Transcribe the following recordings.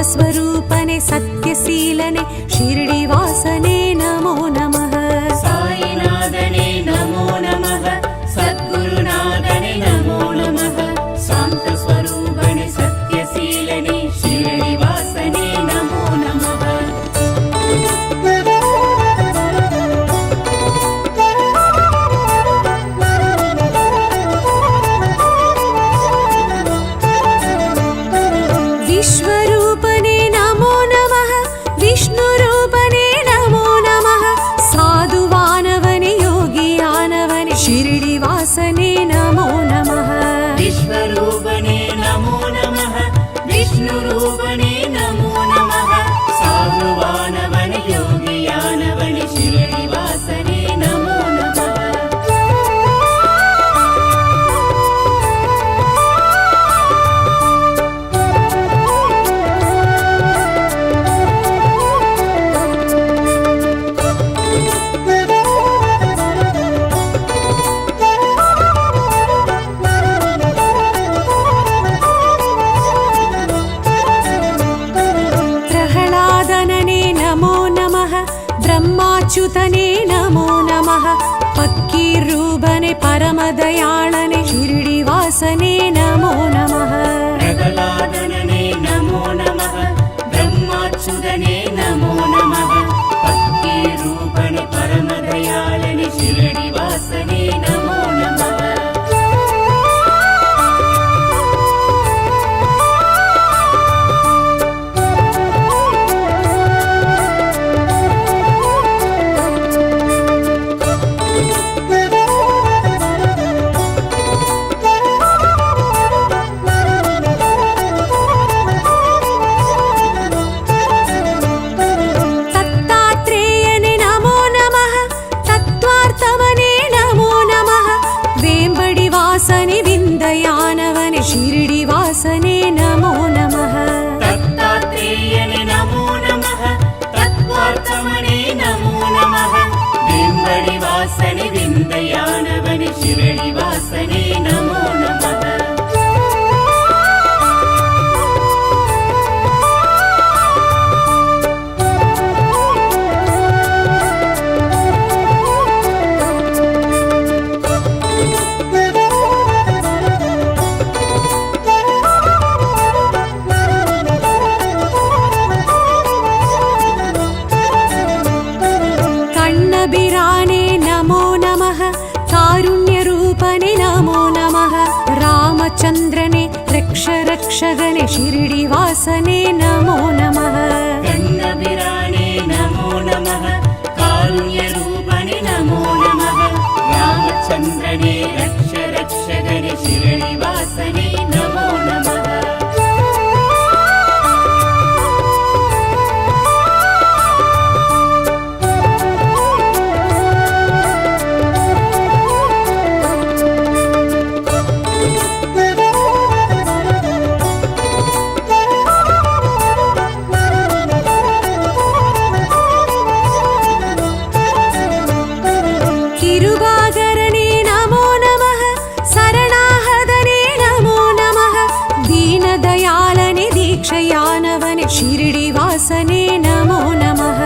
स्वरूपने सत्यशीलने शिरडिवासने नमो नमः। साईनाथने नमो नमः, सद्गुरुनाथने नमो नमः, शान्तस्वरूपने सत्यशीलने शिरडिवासने नमो नमः। विश्वरूपने नमो नमः, विष्णुरूपने नमो नमः, साधुवानवने योगियानवने शिरडिवासने नमो नमः। विश्वरूपने नमो नमः, विष्णुरूपने नमो नमः, साधुवानवने योगियानवने शिरडिवासने नमो नमः। ब्रह्माच्युतने नमो नमः, पक्कीरूपने परमदयाळने शिरडिवासने नमो नमः। प्रहलादने नमो नमः, ब्रह्माच्युतने नमो नमः, पक्कीरूपने परमदयाळने शिरडिवासने नमो नमः। शिरडिवासने नमो नमः। दत्तात्रेयने नमो नमः, तत्त्वार्थमने नमो नमः, वेम्बडिवासने विन्दयानवने शिरडिवासने नमो नमः। कण्णबिराने नमो नमः, कारुण्यरूपने नमो नमः, रामचन्द्रने रक्षगणे शिरडिवासने नमो नमः। कण्णबिराने नमो नमः, कारुण्यरूपने नमो नमः, रामचन्द्रने रक्षगणे शिरडिवासने नमो नमः। किरुबागरने नमो नमः, शरणाहदने नमो नमः, दीनदयालने दीक्षयानवने शिरडिवासने नमो नमः।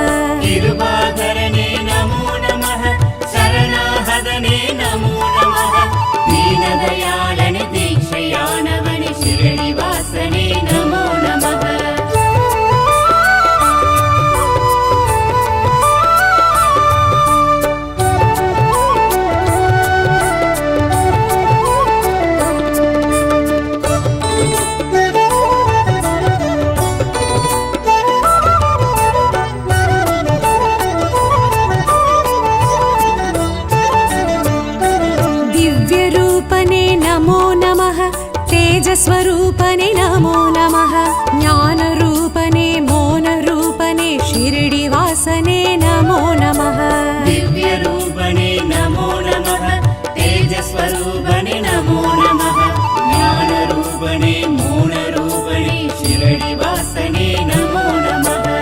किरुबागरने नमो नमः, शरणाहदने नमो नमः, दीनदयालने दीक्षयानवने शिरडिवासने नमो नमः। तेजस्वरूपने नमो नमः ज्ञानरूपने मौनरूपने शिरडिवासने नमो नमः दिव्यरूपणे नमो नमः तेजस्वरूपणे नमो नमः ज्ञानरूपणे मौनरूपणे शिरडिवासने नमो नमः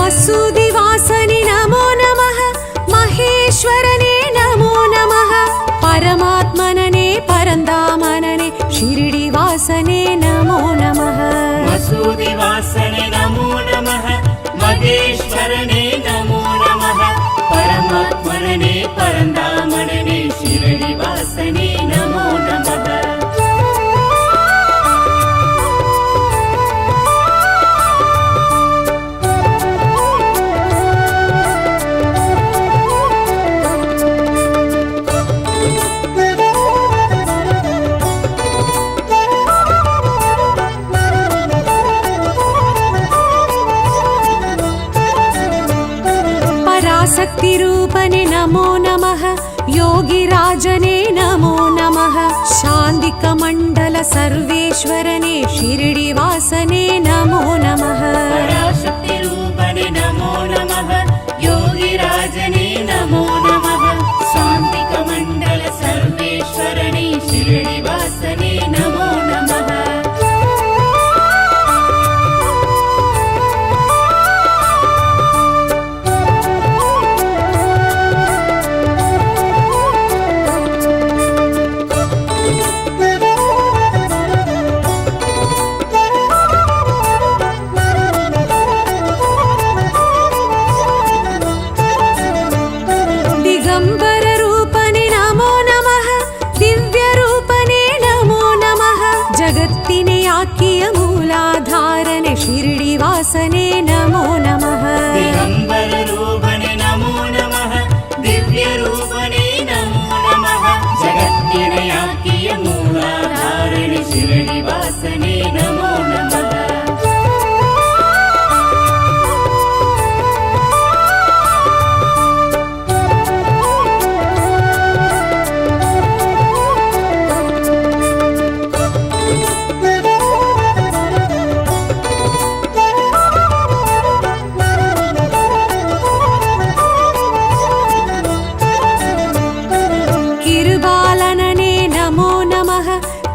मसूदिवासने नमो नमः महेश्वरने नमो नमः परमात्मनने परन्दामनने शिरडिवासने नमो नमः मसूदिवासने नमो नमः महेश्वरने नमो नमः परमात्मने परन्दामनने शिरडिवासने नमो नमः शक्तिरूपने नमो नमः योगिराजने नमो नमः शान्तिकमण्डल सर्वेश्वरने शिरडिवासने नमो नमः पराशक्तिरूपने नमो नमः योगिराजने नमो नमः शान्तिकमण्डल सर्वेश्वरने शिरडिवासने नमो नमः दिगम्बररूपने नमो नमः दिव्यरूपने नमो नमः जगत्तिने आख्य मूलाधारने शिरडिवासने नमो नमः दिगम्बररूपने नमो नमः दिव्यरूपने नमो नमः जगत्तिने आख्य मूलाधारने शिरडिवासने नमो नमः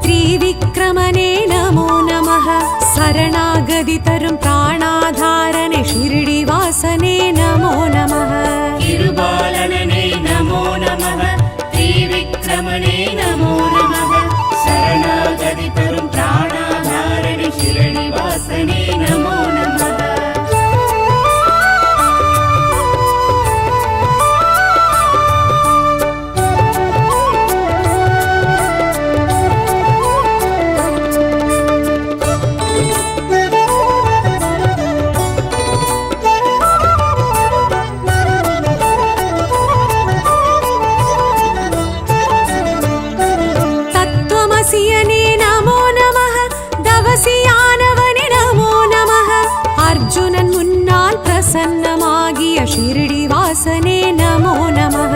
त्रिविक्रमने नमो नमः शरणागतितरुं प्राणाधारने शिरडिवासने नमो नमः तिरुबालनने नमो नमः त्रिविक्रमणे नमो नमः शरणागतितरुं प्राणाधारने शिरडिवासने नमो नमः तत्त्वमसियने नमो नमः दवसियानवने नमो नमः अर्जुनन् मुन्नाल् प्रसन्नमागिय शिरडिवासने नमो नमः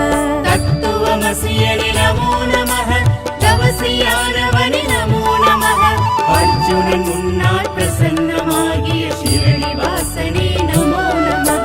तत्त्वमसियने नमो नमः दवसियानवने नमो नमः अर्जुनन् मुन्नाल् प्रसन्नमागिय शिरडिवासने नमो नमः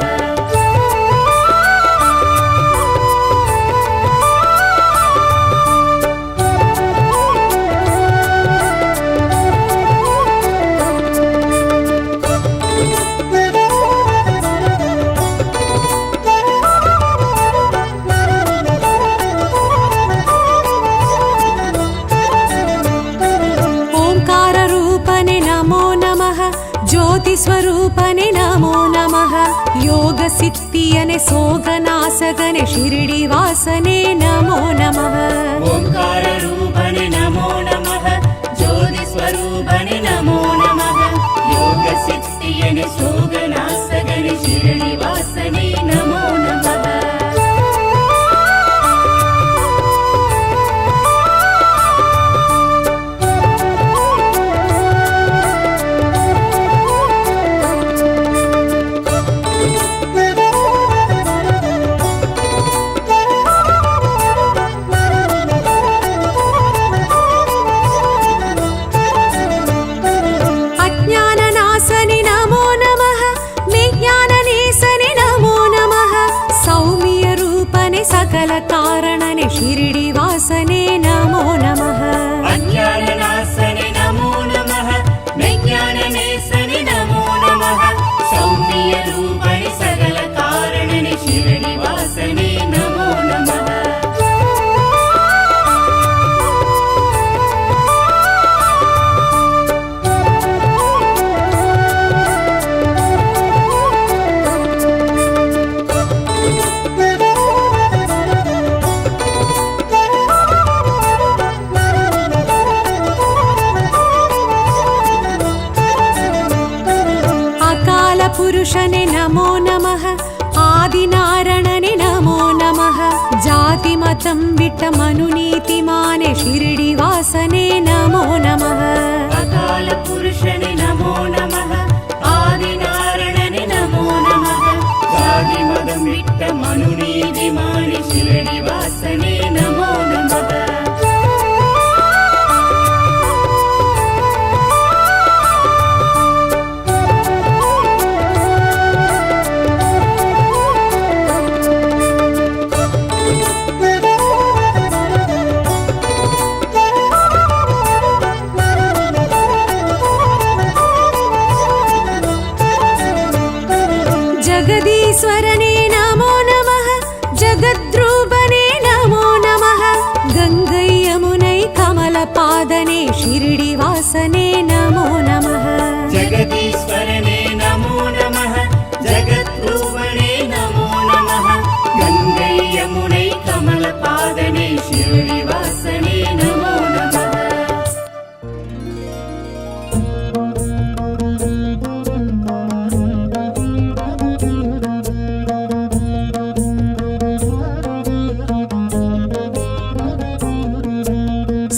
ज्योतिस्वरूपने नमो नमः योगसिद्धियने सोगनासगने शिरडिवासने नमो नमः ओंकाररूपने नमो नमः ज्योतिस्वरूपने नमो नमः योगसिद्धियने सोगनासगने शिरडिवासने नमो పురుషనే నమో నమః ఆదినారాయణనే నమో నమః జాతి మతం విట్ట మనునీతిమానే షిరిడి వాసనే నమో నమః అకాల పురుషనే నమో నమః ఆదినారాయణనే నమో నమః జాతి మతం విట్ట మనునీతిమానే షిరిడి వాసనే నమో నమః జగదీశ్వరనే నమో నమః జగద్రూపనే నమో నమః గంగై యమునై కమలపాదనే షిరిడి వాసనే నమో నమః జగదీశ్వరనే నమో నమః జగద్రూపణే నమో నమః గంగై యమునై కమలపాదనే షిరిడి వాసనే నమో నమః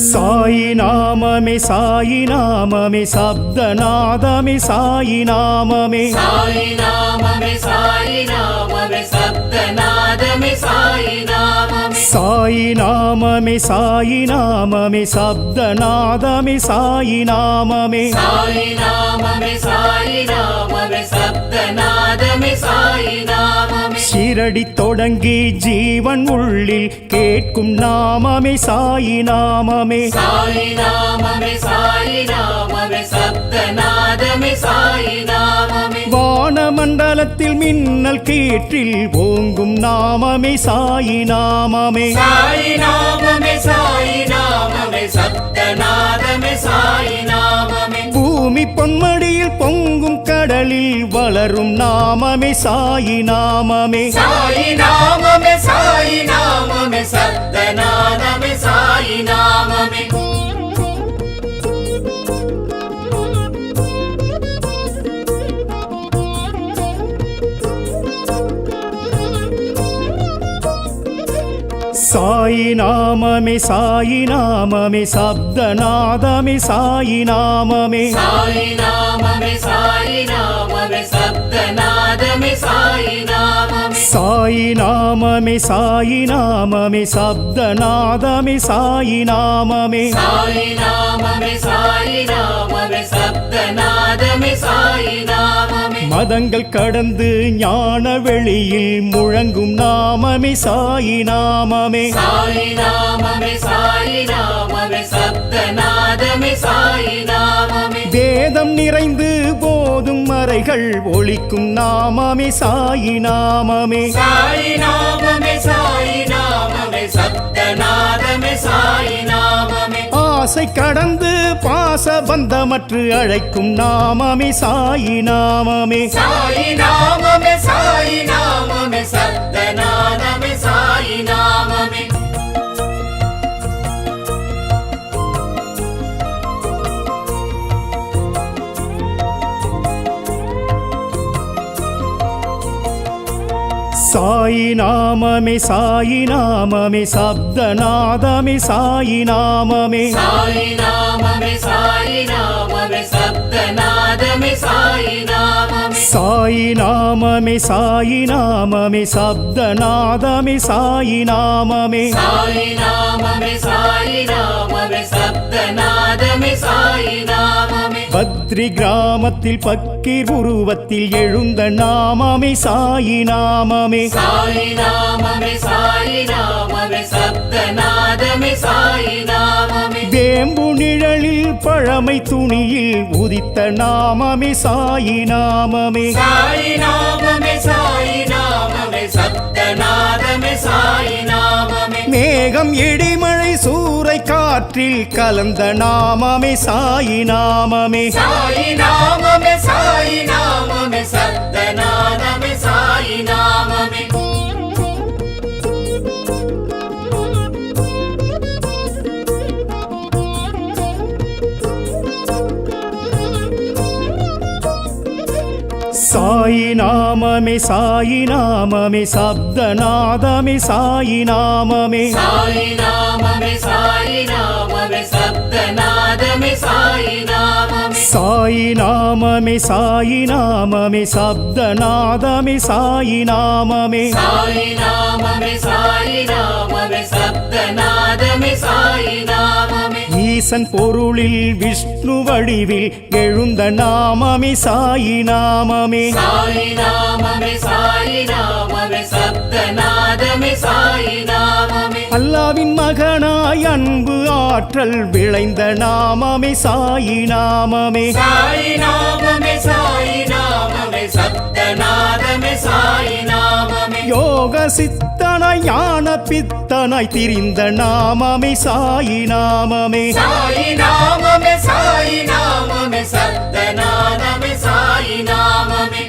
సాయి నామమే సాయి నామమే శబ్దనాదమే సాయి నామమే సాయి నామమే సాయి నామమే శబ్దనాదమే సాయి నామమే సాయి నామమే సాయి నామమే శబ్దనాదమే సాయి నామమే సాయి నామమే సాయి నామమే శబ్దనాదమే సాయి நாமமே ஷிரடி தொடங்கி ஜீவன் உள்ளில் கேட்கும் நாமமே சாயி நாமமே சாயி நாமமே சாயி நாமமே சப்தநாதமே சாயி நாமமே வானமண்டலத்தில் மின்னல் கீற்றில் ஓங்கும் நாமமே சாயி நாமமே சாயி நாமமே சாயி நாமமே சப்தநாதமே சாயி நாமமே பூமி பொன்மடியில் பொங்கும் கடலில் வளரும் நாமமே சாயி நாமமே சாயி நாமமே சாயி நாமமே சப்தநாதமே சாயி நாமமே சாயி நாமமே சாயி நாமமே சப்தநாதமே சாயி நாமமே சாயி நாமமே சாயி நாமமே சப்தநாதமே சாயி நாமமே சாயி நாமமே சாயி நாமமே சப்தநாதமே சாயி நாமமே சாயி நாமமே சாயி நாமமே சப்தநாதமே சாயி நாமமே மதங்கள் கடந்து ஞான வெளியில் முழங்கும் நாமமே சாயி நாமமே சாயி நாமமே சாயி நாமமே சப்தநாதமே சாயி நாமமே வேதம் நிறைந்து போதும் மறைகள் ஒழிக்கும் நாமமே சாயி நாமமே சாயி நாமமே சாயி நாமமே சப்தநாதமே சாயி நாமமே ஆசை கடந்து பாச பந்தமற்று அழைக்கும் நாமமே சாயி நாமமே சாயி நாமமே சாயி நாமமே சப்தநாதமே சாயி நாமமே சாயி நாமமே சாயி நாமமே சப்தநாதமே சாயி நாமமே சாயி நாமமே சாயி நாமமே சப்தநாதமே சாயி நாமமே சாயி நாமமே சாயி நாமமே சப்தநாதமே சாயி நாமமே சாயி நாமமே சாயி நாமமே சப்தநாதமே சாயி நாமமே பத்ரி கிராமத்தில் பக்கீர் உருவத்தில் எழுந்த நாமமே சாயி நாமமே சாயி நாமமே சாயி நாமமே சப்தநாதமே சாயி நாமமே வேம்பு நிழலில் பழமை துணியில் உதித்த நாமமே சாயி நாமமே சாயி நாமமே சாயி நாமமே சப்தநாதமே சாயி நாமமே மேகம் இடிமழை சூறை காற்றில் கலந்த நாமமே சாயி நாமமே சாயி நாமமே சாயி நாமமே சப்தநாதமே சாயி நாமமே சாயி நாமமே சாயி நாமமே சப்தநாதமே சாயி நாமமே சாயி நாமமே சாயி நாமமே சப்தநாதமே சாயி நாமமே சாயி நாமமே சாயி நாமமே சப்தநாதமே சாயி நாமமே சாயி நாமமே சாயி நாமமே சப்தநாதமே சாயி நாமமே ஈசன் பொருளில் விஷ்ணு வடிவில் எழுந்த நாமமே சாயி நாமமே சாயி நாமமே சாயி நாமமே சப்தநாதமே சாயி நாமமே அல்லாவின் மகனாய் அன்பு ஆற்றல் விளைந்த நாமமே சாயி நாமமே சாயி நாமமே சாயி நாமமே சப்தநாதமே சாயி நாமமே யோக சித்தனாய் ஞான பித்தனாய் திரிந்த நாமமே சாயி நாமமே சாயி நாமமே சாயி நாமமே சப்தநாதமே சாயி நாமமே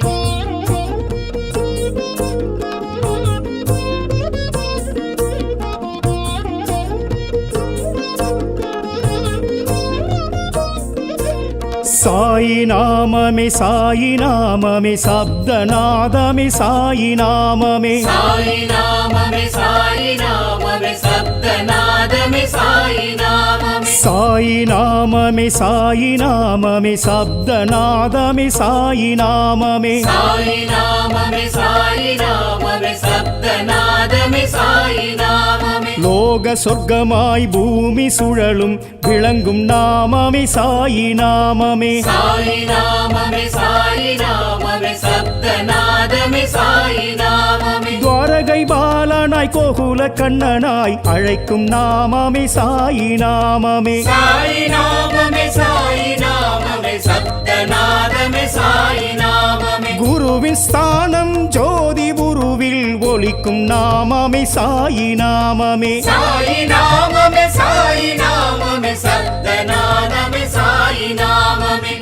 சாயி நாமமே சாயி நாமமே சப்தநாதமே சாயி நாமமே சாயி நாமமே சாயி நாமமே சப்தநாதமே சாயி நாமமே சாயி நாமமே சாயி நாமமே சப்தநாதமே சாயி நாமமே சாயி நாமமே சாயி நாமமே சப்தநாதமே சாயி நாமமே லோக சொர்க்கமாய் பூமி சுழலும் விளங்கும் நாமமே சாயி நாமமே சாயி நாமமே சாயி நாமமே சப்தநாதமே சாயி நாமமே துவாரகை பாலனாய் கோகுல கண்ணனாய் அழைக்கும் நாமமே சாயி நாமமே சாயி நாமமே சாயி நாமமே சப்தநாதமே சாயி நாமமே குருவின் ஸ்தானம் ஜோதி குருவில் ஒலிக்கும் நாமமே சாயி நாமமே சாயி நாமமே சாயி நாமமே சப்தநாதமே சாயி நாமமே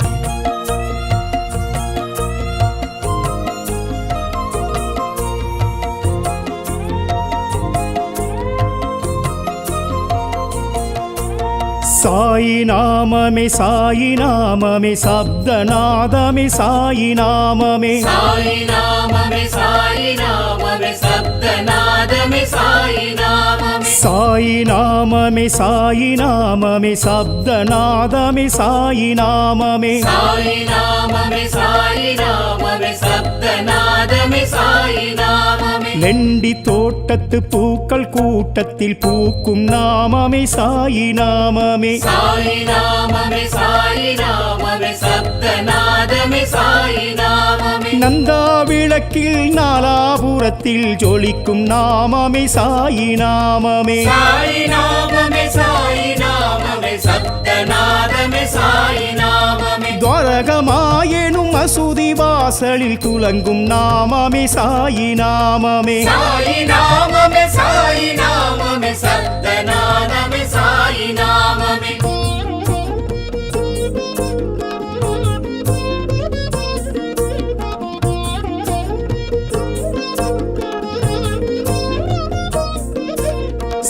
சாயி நாமமே சாயி நாமமே சப்தநாதமே சாயி நாமமே சாயி நாமமே சாயி நாமமே சப்தநாதமே சாயி நாமமே சாயி நாமமே சாயி நாமமே சப்தநாதமே சாயி நாமமே சாயி நாமமே சாயி நாமமே சப்தநாதமே சாயி நாமமே லெண்டி தோட்டத்து பூக்கள் கூட்டத்தில் பூக்கும் நாமமே சாயி நாமமே சாயி நாமமே சாயி நாமமே சப்தநாதமே சாயி நாமமே நந்தா விளக்கில் நாலாபுரத்தில் ஜொலிக்கும் நாமமே சாயி நாமமே சாயி நாமமே சாயி நாமமே சப்தநாதமே சாயி நாமமே துவாரகமாயெனும் மசூதி வாசலில் துலங்கும் நாமமே சாயி நாமமே சாயி நாமமே சாயி நாமமே சப்தநாதமே சாயி நாமமே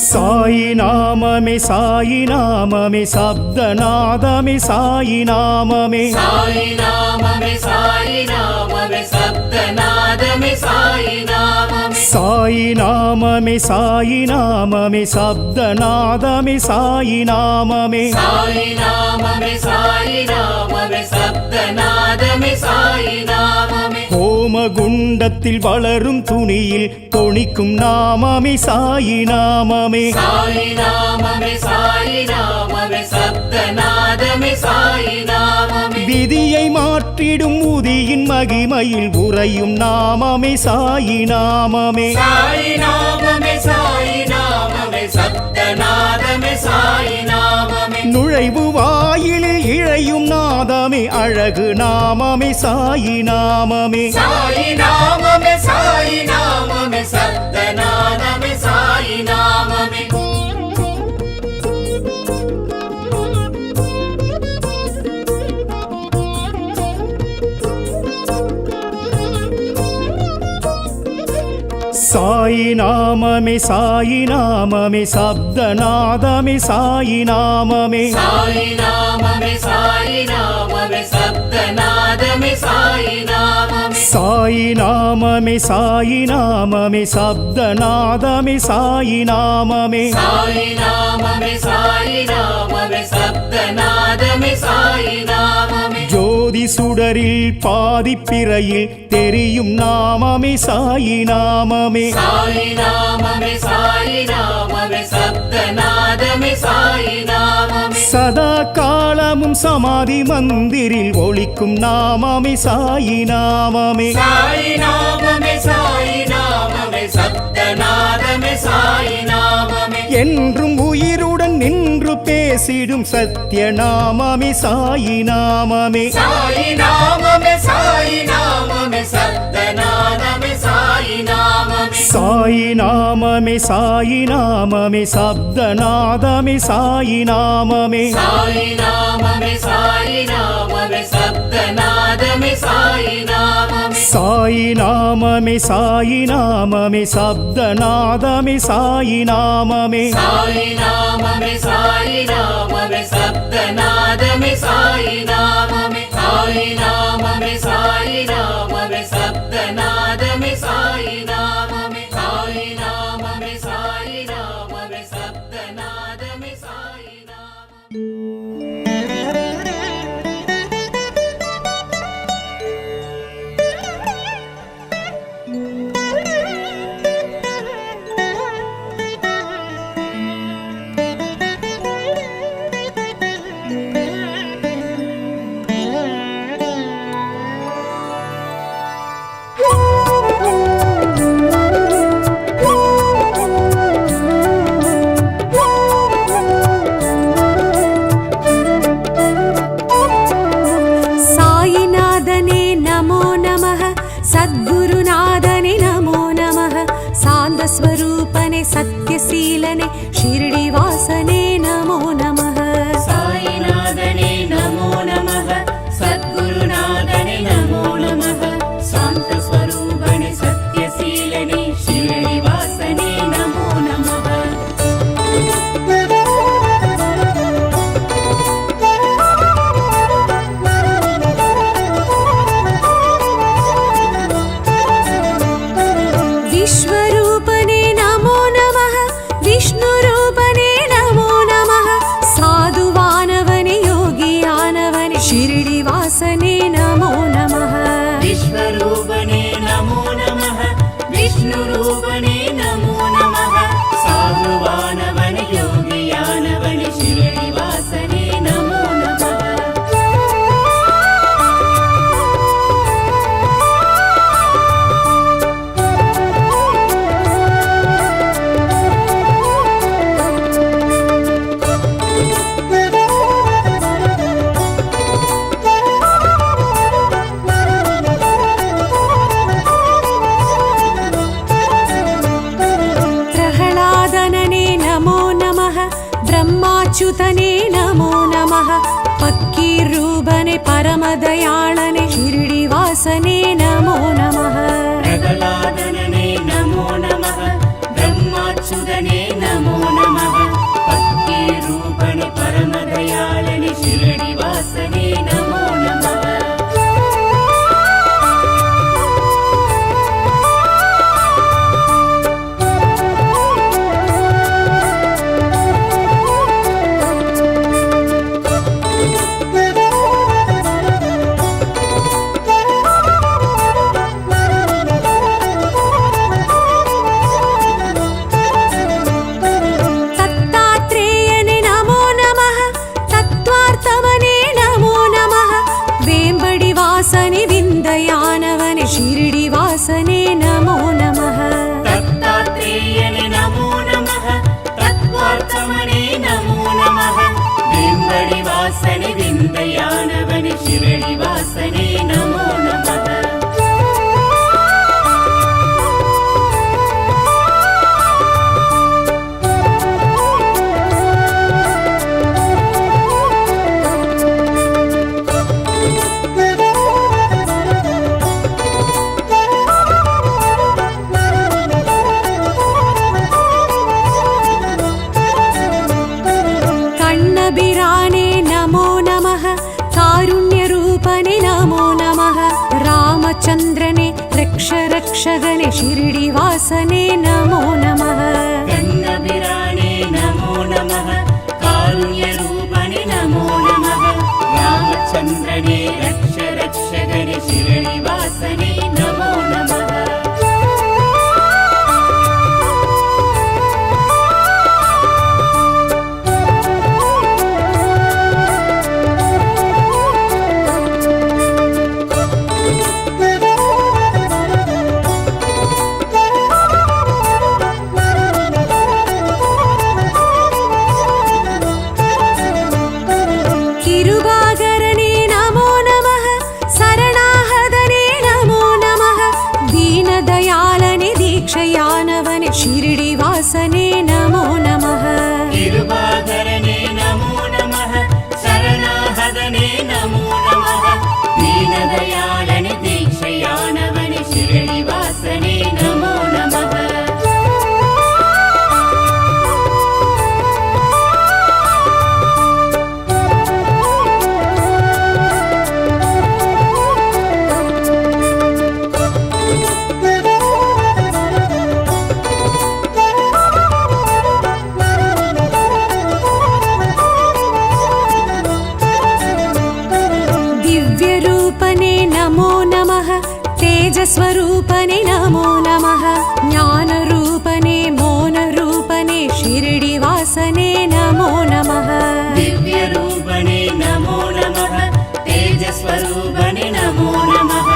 சாயி நாமமே சாயி நாமமே சப்தநாதமே சாயி நாமமே சாயி நாமமே சாயி நாமமே சப்தநாதமே சாயி நாமமே சாயி நாமமே சாயி நாமமே சப்தநாதமே சாயி நாமமே சாயி நாமமே சாயி நாமமே சப்தநாதமே சாயி நாமமே ஹோமகுண்டத்தில் வளரும் துணியில் தொனிக்கும் நாமமே சாயி நாமமே சாயி நாமமே சாயி நாமமே சப்தநாதமே சாயி நாமமே விதியை மாற்றிடும் உதியின் மகிமையில் உறையும் நாமமே சாயி நாமமே சாயி நாமமே சாயி நாமமே சப்தநாதமே சாயி நாமமே நுழைவு வாயிலில் இழையும் நாதமே அழகு நாமமே சாயி நாமமே சாயி நாமமே சாயி நாமமே சப்தநாதமே சாயி நாமமே சாயி நாமமே சாயி நாமமே சப்தநாதமே சாயி நாமமே சாயி நாமமே சாயி நாமமே சப்தநாதமே சாயி நாமமே சாயி நாமமே சாயி நாமமே சப்தநாதமே சாயி நாமமே சாயி நாமமே சாயி நாமமே சப்தநாதமே சாயி நாமமே ஜோதி சுடரில் பாதிப்பிறையில் தெரியும் நாமமே சாயி நாமமே சாயி நாமமே சாயி நாமமே சப்தநாதமே சாயி நாமமே சதா காலமும் சமாதி மந்திரில் ஒலிக்கும் நாமமே சாயி நாமமே சாயி நாமமே சாயி நாமமே சப்தநாதமே சாயி நாமமே என்றும் உயிருடன் நின்று பேசிடும் சத்திய நாமமே சாயி நாமமே சாயி நாமமே சாயி நாமமே சப்தநாதமே சாயி நாமமே சாயி நாமமே சாயி நாமமே சப்தநாதமே சாயி நாமமே சாயி நாமமே சாயி நாமமே சப்தநாதமே சாயி நாமமே சாயி நாமமே சாயி நாமமே சப்தநாதமே சாயி நாமமே சாயி நாமமே சாயி நாமமே சப்தநாதமே சாயி நாமமே சாயி நாமமே சாயி நாமமே சப்தநாதமே சாயி நாமமே சாயி நாமமே சாயி நாமமே சப்தநாதமே சாயி நாமமே साईनाथने नमो नमः सद्गुरुनाथने नमो नमः सान्दस्वरूपने सत्यशीलने शिरडिवासने नमो नमः साईनाथने नमो नमः सद्गुरुनाथने नमो नमः शान्तस्वरूपने सत्यशीलने शिरडिवासने नमो नमः विश्वरूपने नमो नमः विष्णुरूपने नमो नमः साधुवानवने योगियानवने शिरडिवासने नमो नमः विश्वरूपणे नमो नमः विष्णुरूपणे नमो नमः साधुवानवन योगियानवन शिरडिवासने नमो नमः प्रह्लादनने नमो नमः ब्रह्माच्युतने नमो नमः पक्कीरूपने परमदयाळने शिरडिवासने नमो नमः प्रह्लादनने नमो नमः ब्रह्माच्युतने नमो नमः पक्कीरूपणे परमदयाळने शिरडिवासने नमो नमः दत्तात्रेयने नमो नमः तत्त्वार्थमने नमो नमः वेम्बडिवासने विन्दयानवने शिरडिवासने नमो नमः दत्तात्रेयने नमो नमः तत्त्वार्थमने नमो नमः वेम्बडिवासने विन्दयानवने शिरडिवासने नमो नमः कण्णबिराने नमो नमः रामचन्द्रने रक्ष रक्षगने शिरडिवासने नमो नमः गन्नबिराने नमो नमः कारुण्यरूपणे नमो नमः रामचन्द्रने रक्ष रक्षगने शिरडिवासने नमो नमः किरुबागरने नमो नमः शरणाहदने नमो नमः दीनदयालने दीक्षयानवने शिरडिवासने नमो नमः किरुबागरने नमो नमः शरणाहदने नमो नमः दीनदयालने दीक्षयानवने शिरडिवासने नमो नमः दिव्यरूपने नमो नमः तेजस्वरूपने नमो नमः ज्ञानरूपने मौनरूपने शिरडिवासने नमो नमः दिव्यरूपणे नमो नमः तेजस्वरूपणे नमो नमः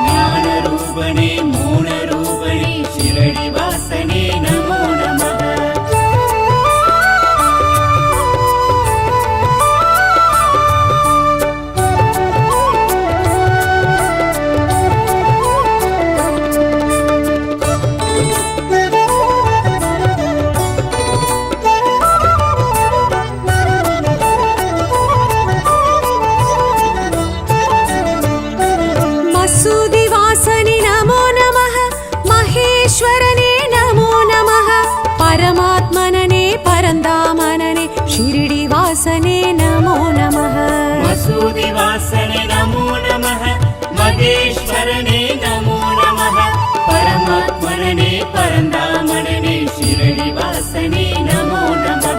ज्ञानरूपणे मौनरूपणे शिरडिवासने नमो नमः मसूदिवासने नमो नमः महेश्वरने नमो नमः परमात्मनने परन्दामनने शिरडिवासने नमो नमः मसूदिवासने नमो नमः महेश्वरने नमो नमः परमात्मने परन्दामनने शिरडिवासने नमो नमः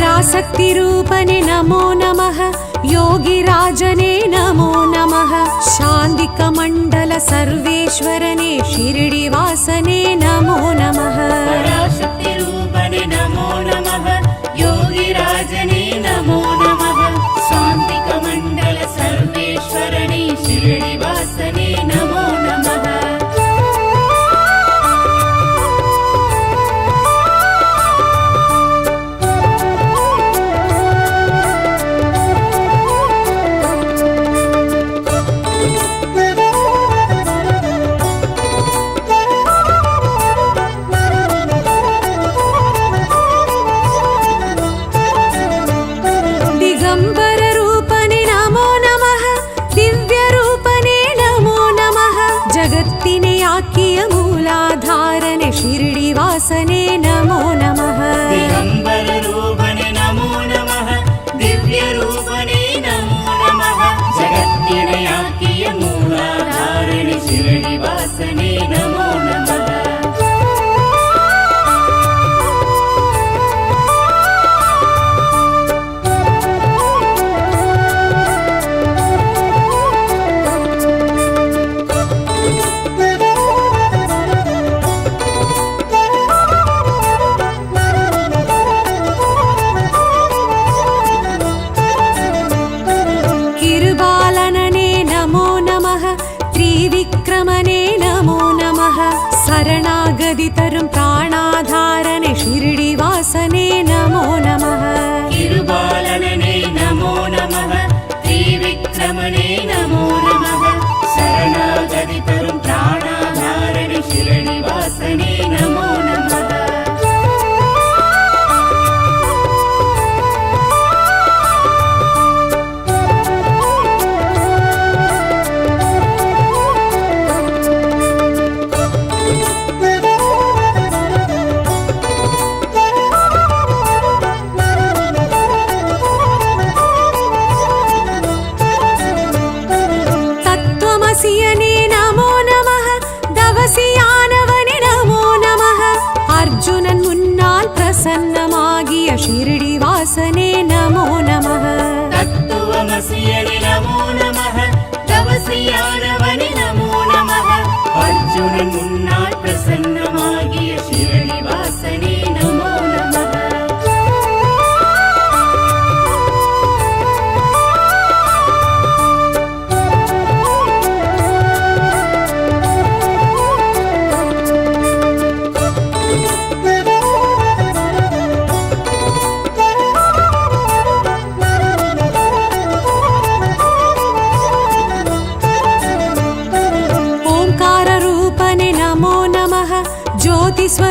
पराशक्तिरूपने नमो नमः योगिराजने नमो नमः शान्तिकमण्डल सर्वेश्वरने शिरडिवासने नमो नमः पराशक्तिरूपणे नमो नमः योगिराजने नमो नमः शान्तिकमण्डल सर्वेश्वरने शिरडिवासने नमो नमः दिगम्बररूपने नमो नमः दिव्यरूपने नमो नमः जगत्तिने आकिय मूलाधारने शिरडिवासने नमो नमः दिगम्बररूपणे नमो नमः दिव्यरूपणे नमो नमः जगत्निलयाकिय मूलाधारणे शिरडिवासने नमो नमः किरुबालनने नमो नमः त्रिविक्रमने नमो नमः शरणागतितरुं प्राणाधारने शिरडिवासने नमो नमः किरुबालनने नमो नमः त्रिविक्रमणे नमो नमः शरणागतितरुं प्राणाधारणे शिरडिवासने नमो नमः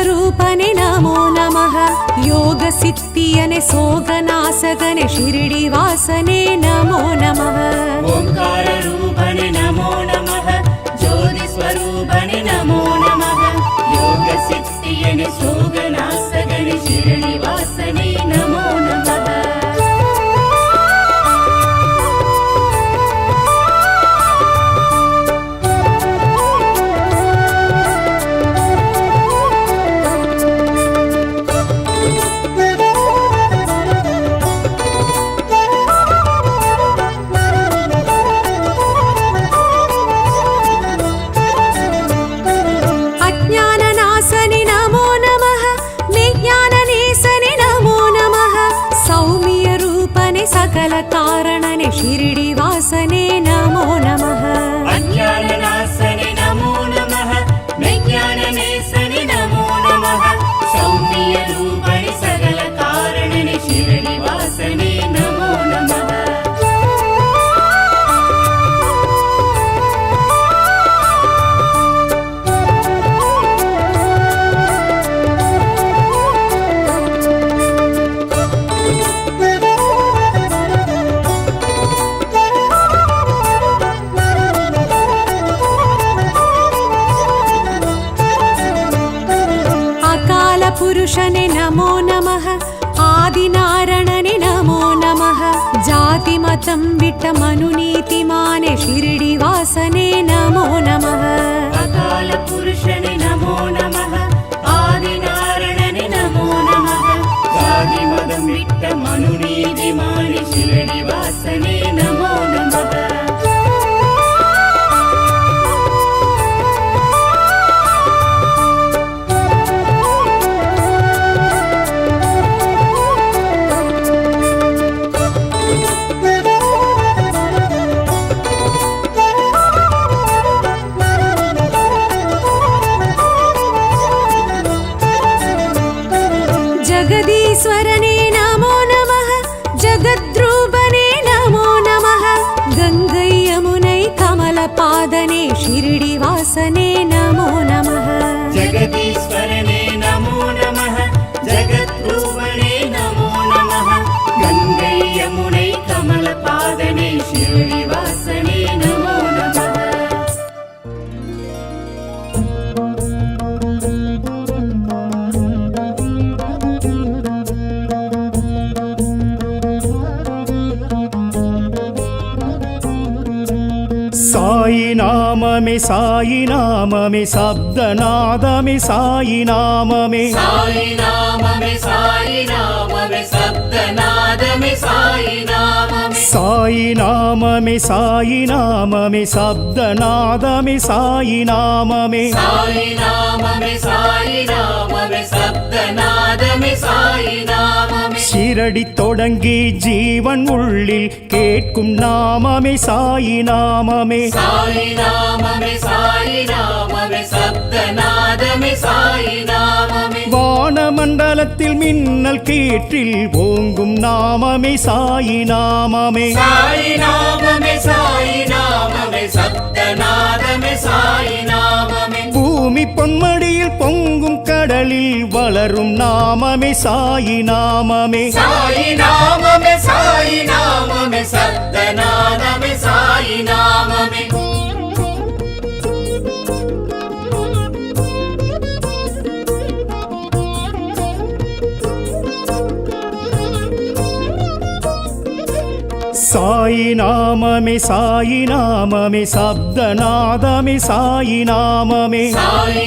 स्वरूपने नमो नमः योगसिद्धियने सोगनासगने शिरडिवासने नमो नमः ओंकार रूपने नमो नमः ज्योति स्वरूपने नमो नमः योग सिद्धियने सोगनासगने शिरडिवासने नमो नमः अज्ञाननाशने नमो नमः विज्ञाननेशने नमो नमः सौम्यरूपने सकलकारणने शिरडिवासने नमो नमः अज्ञाननाशने नमो नमः विज्ञाननेशने नमो नमः सौम्यरूपणे सकलकारणने शिरडिवासने नमो नमः पुरुषने नमो नमः आदिनारायणने नमो नमः जातिमतं विट्ट मनुनीतिमाने शिरडिवासने नमो नमः अकाल पुरुषने नमो नमः आदिनारायणने नमो नमः जातिमतं विट्ट मनुनीतिमाने शिरडिवासने नमो नमः जगदीश्वरने नमो नमः जगद्रूपने नमो नमः गङ्गै यमुनै कमलपादने शिरडिवासने नमो नमः जगदीश्वरने नमो नमः जगद्रूपणे नमो नमः गङ्गै यमुनै कमलपादने शिरडिवासने नमो नमः साई नाम में शब्दनाद में साई नाम में साई नाम में शब्दनाद में साई नाम में साई नाम में शब्दनाद में साई नाम में साई नाम में शब्दनाद में साई नाम में शिरडी தொடங்கி ஜீவன் உள்ளில் கேட்கும் நாமமே சாயி நாமமே साई नाम में शब्दनाद में साई नाम में வானமண்டலத்தில் மின்னல் கீற்றில் ஓங்கும் நாமமே சாயி நாமமே साई नाम में शब्दनाद में साई नाम में பூமி பொன்மடியில் பொங்கும் கடலில் வளரும் நாமமே சாயி நாமமே साई नाम में शब्दनाद में साई नाम में साई नाम में शब्दनाद में साई नाम में साई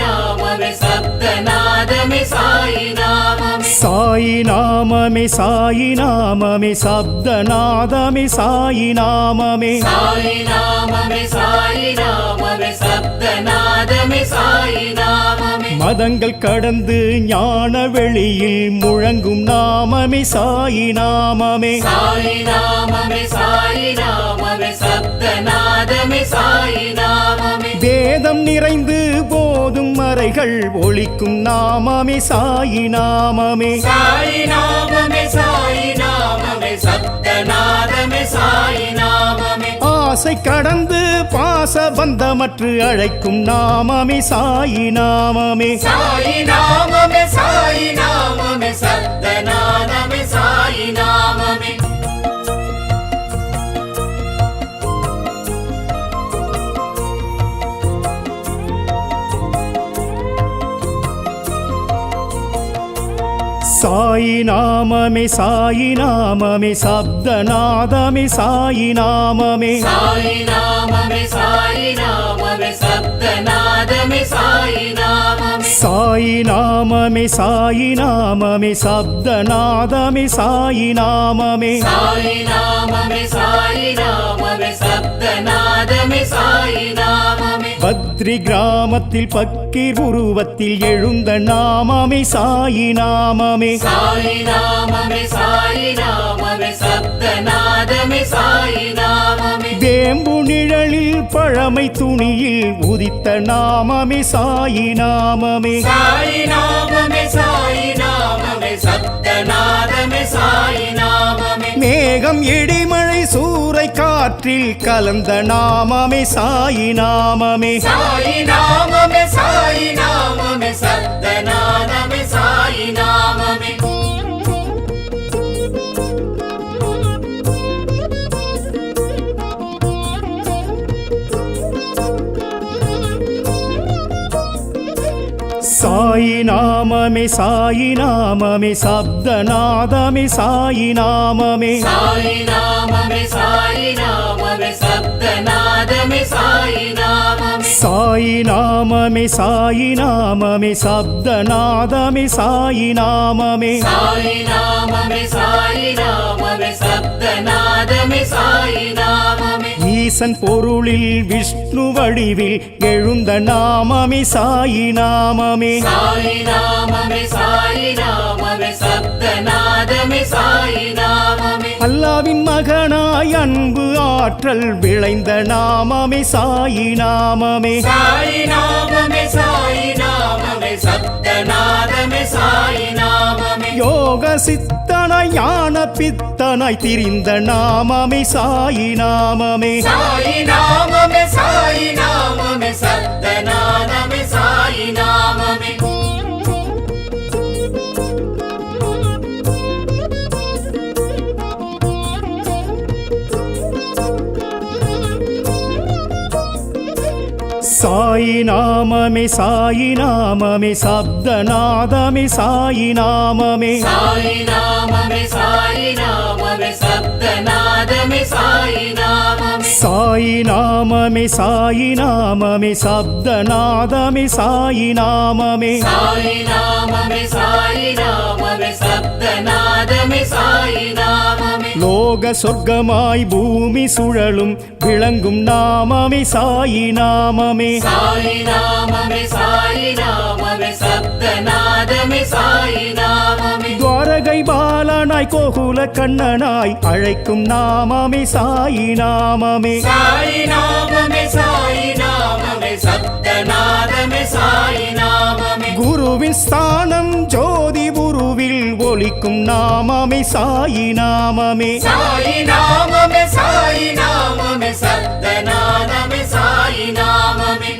नाम में शब्दनाद में साई नाम में साई नाम में शब्दनाद में साई नाम में साई नाम में शब्दनाद में साई नाम में மதங்கள் கடந்து ஞான வெளியில் முழங்கும் நாமமே சாயி நாமமே साई नाम में शब्दनाद में साई नाम में வேதம் நிறைந்து போதும் மறைகள் ஒலிக்கும் நாமமே சாயி நாமமே साई नाम में शब्दनाद में साई नाम में ஆசை கடந்து பாச பந்தமற்று அழைக்கும் நாமமே சாயி நாமமே. சாயி நாமமே சாயி நாமமே சப்தநாதமே சாயி நாமமே. சாயி நாமமே சாயி நாமமே சப்தநாதமே சாயி நாமமே. சாயி நாமமே சாயி நாமமே சப்தநாதமே சாயி நாமமே. சாயி நாமமே சாயி நாமமே சப்தநாதமே சாயி நாமமே. சாயி நாமமே சாயி நாமமே சப்தநாதமே சாயி நாமமே. பத்ரி கிராமத்தில் பக்கீர் உருவத்தில் எழுந்த நாமமே சாயி நாமமே. சாயி நாமமே சாயி நாமமே சப்தநாதமே சாயி நாமமே. வேம்பு நிழலில் பழமை துணியில் உதித்த நாமமே சாயி நாமமே. சாயி நாமமே சாயி நாமமே சப்தநாதமே சாயி நாமமே. மேகம் இடிமழை சூறை காற்றில் கலந்த நாமமே சாயி நாமமே. சாயி நாமமே சாயி நாமமே சப்தநாதமே சாயி நாமமே. சாயி நாமமே சாயி நாமமே சப்தநாதமே சாயி நாமமே. சாயி நாமமே சாயி நாமமே சப்தநாதமே சாயி நாமமே. சாயி நாமமே சாயி நாமமே சப்தநாதமே சாயி நாமமே. சாயி நாமமே சாயி நாமமே சப்தநாதமே சாயி நாமமே. ஈசன் பொருளில் விஷ்ணு வடிவில் எழுந்த நாமமே சாயி நாமமே. சாயி நாமமே சாயி நாமமே சப்தநாதமே சாயி நாமமே. அல்லாவின் மகனாய் அன்பு ஆற்றல் விளைந்த நாமமே சாயி நாமமே. சாயி நாமமே சாயி நாமமே சப்தநாதமே சாயி நாமமே. யோக சித்தனாய் ஞான பித்தனாய் திரிந்த நாமமே சாயி நாமமே. சாயி நாமமே சாயி நாமமே சப்தநாதமே சாயி நாமமே. சாயி நாமமே சாயி நாமமே சப்தநாதமே சாயி நாமமே. சாயி நாமமே சாயி நாமமே சப்தநாதமே சாயி நாமமே. சாயி நாமமே சாயி நாமமே சப்தநாதமே சாயி நாமமே. சாயி நாமமே சாயி நாமமே சப்தநாதமே சாயி நாமமே. லோக சொர்க்கமாய் பூமி சுழலும் விளங்கும் நாமமே சாயி நாமமே. சாயி நாமமே சாயி நாமமே சப்தநாதமே சாயி நாமமே. துவாரகை பாலனாய் கோகுல கண்ணனாய் அழைக்கும் நாமமே சாயி நாமமே. சாயி நாமமே சாயி நாமமே சப்தநாதமே சாயி நாமமே. குருவின் ஸ்தானம் ஜோதி குருவில் ஒலிக்கும் நாமமே சாயி நாமமே. சாயி நாமமே சாயி நாமமே சப்தநாதமே சாயி நாமமே.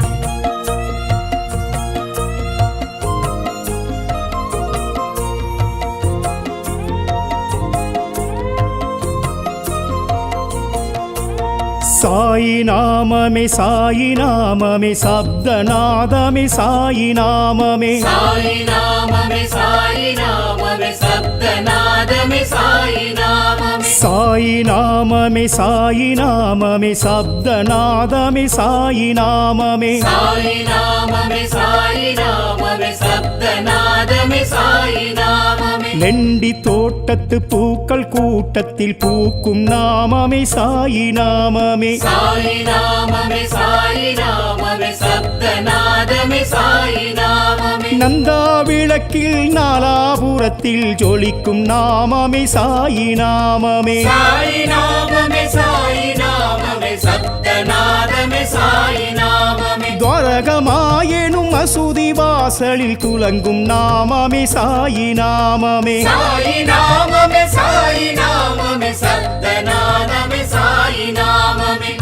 சாயி நாமமே சாயி நாமமே சப்தநாதமே சாயி நாமமே. சாயி நாமமே சாயி நாமமே சப்தநாதமே சாயி நாமமே. சாயி நாமமே சாயி நாமமே சப்தநாதமே சாயி நாமமே. சாயி நாமமே சாயி நாமமே சப்தநாதமே சாயி நாமமே. லெண்டி தோட்டத்து பூக்கள் கூட்டத்தில் பூக்கும் நாமமே சாயி நாமமே. சாயி நாமமே சாயி நாமமே சப்தநாதமே சாயி நாமமே. நந்தா விளக்கில் நாலாபுரத்தில் ஜொலிக்கும் நாமமே சாயி நாமமே. சாயி நாமமே சாயி நாமமே சப்தநாதமே சாயி நாமமே. துவாரகமாயெனும் மசூதி வாசலில் துலங்கும் நாமமே சாயி நாமமே. சாயி நாமமே சாயி நாமமே சப்தநாதமே சாயி நாமமே.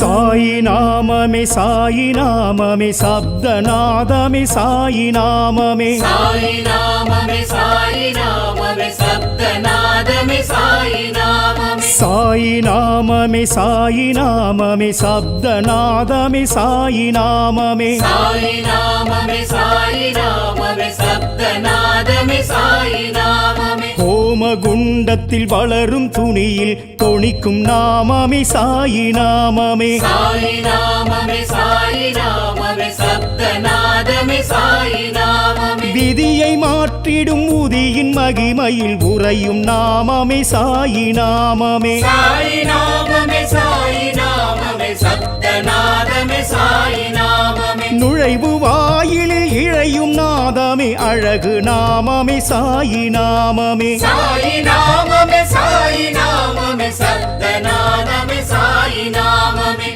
சாயி நாமமே சாயி நாமமே சப்தநாதமே சாயி நாமமே சாயி நாமமே சாயி நாமமே சப்தநாதமே சாயி நாமமே சாயி நாமமே சாயி நாமமே சப்தநாதமே சாயி நாமமே சாயி நாமமே சாயி நாமமே சப்தநாதமே சாயி நாமமே ஹோமகுண்டத்தில் வளரும் துணியில் தொனிக்கும் நாமமே சாயி நாமமே சாயி நாமமே சாயி நாமமே சப்தநாதமே சாயி நாமமே விதியை மாற்றிடும் உதியின் மகிமையில் உறையும் நாமமே சாயி நாமமே சாயி நாமமே சாயி நாமமே சப்தநாதமே சாயி நாமமே நுழைவு வாயிலில் இழையும் நாதமே அழகு நாமமே சாயி நாமமே சாயி நாமமே சாயி நாமமே சப்தநாதமே சாயி நாமமே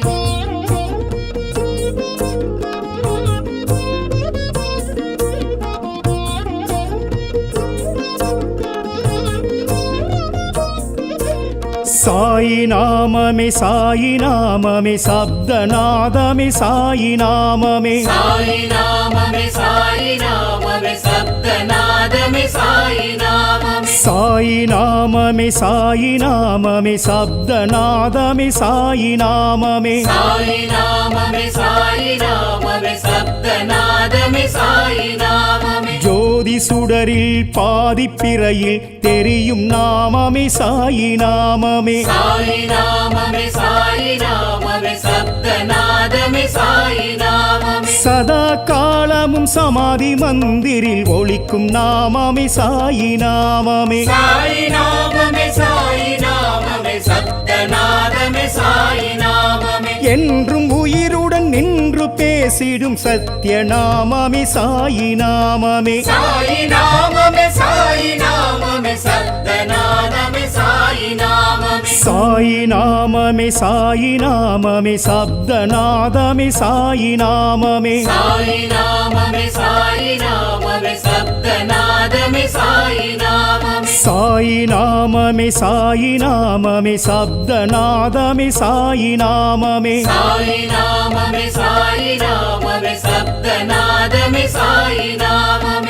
சாயி நாமமே சாயி நாமமே சப்தநாதமே சாயி நாமமே சாயி நாமமே சாயி நாமமே சப்தநாதமே சாயி நாமமே சாயி நாமமே சாயி நாமமே சப்தநாதமே சாயி நாமமே சாயி நாமமே சாயி நாமமே சப்தநாதமே சாயி நாமமே ஜோதி சுடரில் பாதிப்பிறையில் தெரியும் நாமமே சாயி நாமமே சாயி நாமமே சாயி நாமமே சப்தநாதமே சாயி நாமமே சதா காலமும் சமாதி மந்திரில் ஒலிக்கும் நாமமே சாயி நாமமே சாயி நாமமே சாயி நாமமே சப்தநாதமே சாயி நாமமே என்றும் உயிருடன் நின்று பேசிடும் சத்திய நாமமே சாயி நாமமே சாயி நாமமே சாயி நாமமே சப்தநாதமே சாயி நாமமே சாயி நாமமே சாயி நாமமே சப்தநாதமே சாயி நாமமே சாயி நாமமே சாயி நாமமே சப்தநாதமே சாயி நாமமே சாயி நாமமே சாயி நாமமே சப்தநாதமே சாயி நாமமே சாயி நாமமே சாயி நாமமே சப்தநாதமே சாயி நாமமே